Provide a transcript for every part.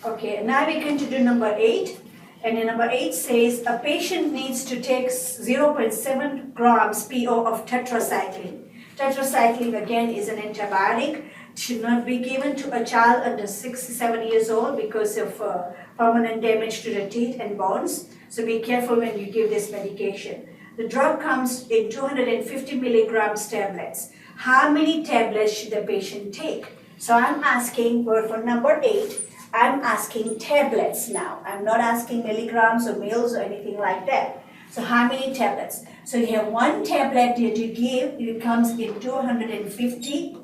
Okay, now we're going to do number 8. And in number 8 says a patient needs to take 0.7 grams PO of tetracycline. Tetracycline again is an antibiotic. It should not be given to a child under 6 to 7 years old because of permanent damage to the teeth and bones. So be careful when you give this medication. The drug comes in 250 milligrams tablets. How many tablets should the patient take? So I'm asking for number 8. I'm asking tablets now. I'm not asking milligrams or mils or anything like that. So how many tablets? So you have one tablet that you give, it comes in 250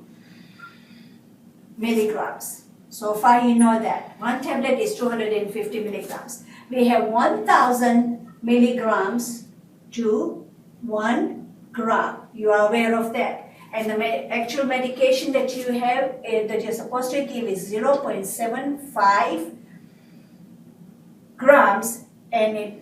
milligrams. So far you know that. One tablet is 250 milligrams. We have 1000 milligrams to 1 gram. You are aware of that. And the actual medication that you have, that you're supposed to give is 0.75 grams in a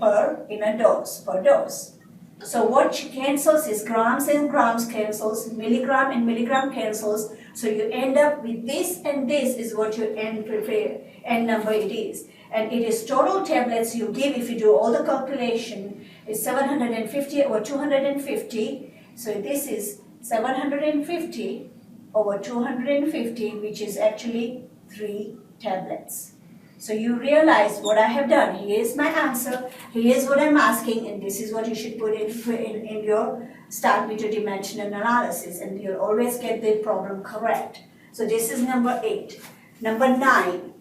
dose, per dose. So what cancels is grams and grams cancels, milligram and milligram cancels. So you end up with this and this is what your end number it is. And it is total tablets you give if you do all the calculation is 750 over 250. So this is 750 over 250, which is actually 3 tablets. So you realize what I have done. Here is my answer. Here is what I'm asking, and this is what you should put in your start with your dimensional analysis, and you'll always get the problem correct. So this is number 8. Number 9.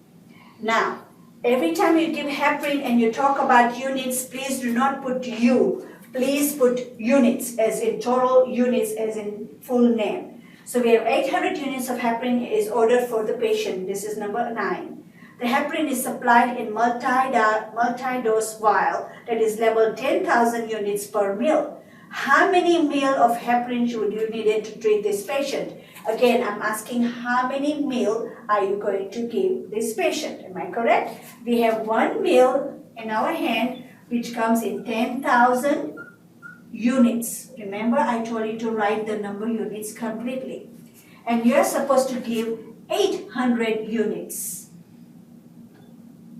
Now, every time you give heparin and you talk about units, please do not put U. Please put units as in total, units as in full name. So we have 800 units of heparin is ordered for the patient. This is number 9. The heparin is supplied in multi-dose vial that is labeled 10,000 units per mil. How many mil of heparin would you need to treat this patient? Again, I'm asking how many mil are you going to give this patient? Am I correct? We have 1 mil in our hand which comes in 10,000 units. Remember, I told you to write the number units completely. And you're supposed to give 800 units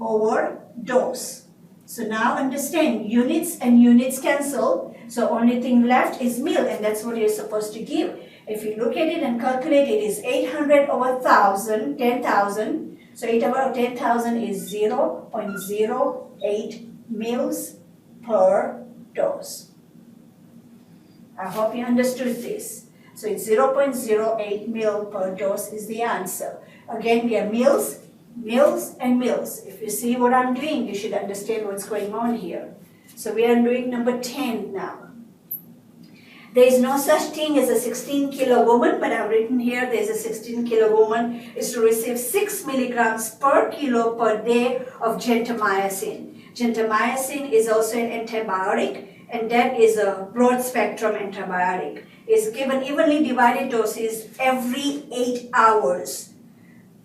over dose. So now understand, units and units cancel. So only thing left is mil, and that's what you're supposed to give. If you look at it and calculate it, is 800 over 1000, 10,000. So 8 over 10,000 is 0.08 mils per dose. I hope you understood this. So it's 0.08 mil per dose is the answer. Again, we have mils, mils, and mils. If you see what I'm doing, you should understand what's going on here. So we are doing number 10 now. There is no such thing as a 16-kilo woman, but I've written here there's a 16-kilo woman is to receive 6 milligrams per kilo per day of gentamicin. Gentamicin is also an antibiotic, and that is a broad-spectrum antibiotic. It's given evenly divided doses every 8 hours.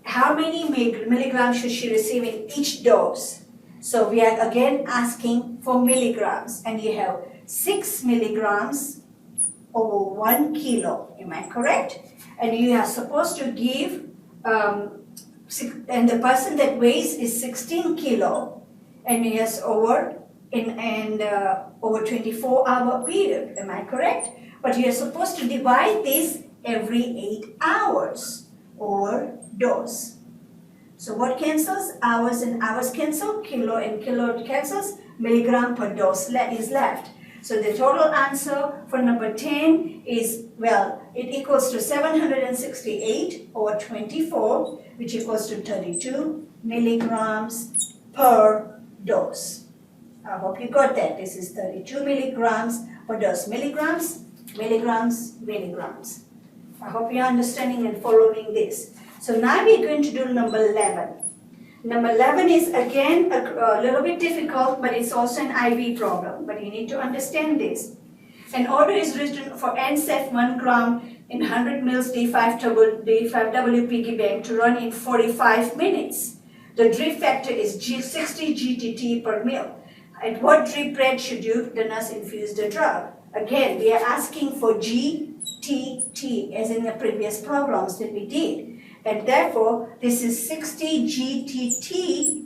How many milligrams should she receive in each dose? So we are again asking for milligrams, and you have 6 milligrams over 1 kilo. Am I correct? And you are supposed to give, and the person that weighs is 16 kilo, and he has over 24-hour period. Am I correct? But you are supposed to divide this every 8 hours over dose. So what cancels? Hours and hours cancel, kilo and kilo cancels, milligram per dose is left. So the total answer for number 10 is, well, it equals to 768 over 24, which equals to 32 milligrams per dose. I hope you got that. This is 32 milligrams per dose. Milligrams, milligrams, milligrams. I hope you're understanding and following this. So now we're going to do number 11. Number 11 is again a little bit difficult, but it's also an IV problem. But you need to understand this. An order is written for NSAID 1 gram in 100 mils D5W piggy bank to run in 45 minutes. The drip factor is 60 GTT per mil. At what drip rate should the nurse infuse the drug? Again, we are asking for GTT, as in the previous problems that we did. And therefore, this is 60 GTT.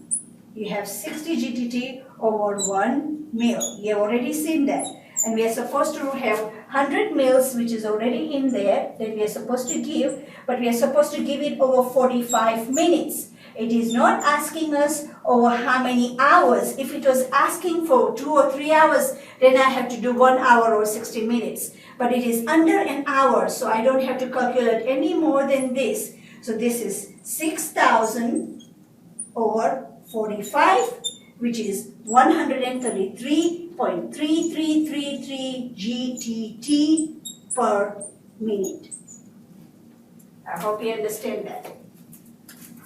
You have 60 GTT over 1 mil. You have already seen that. And we are supposed to have 100 mils, which is already in there, that we are supposed to give, but we are supposed to give it over 45 minutes. It is not asking us over how many hours. If it was asking for 2 or 3 hours, then I have to do 1 hour or 60 minutes. But it is under an hour, so I don't have to calculate any more than this. So this is 6,000 over 45, which is 133.3333 GTT per minute. I hope you understand that.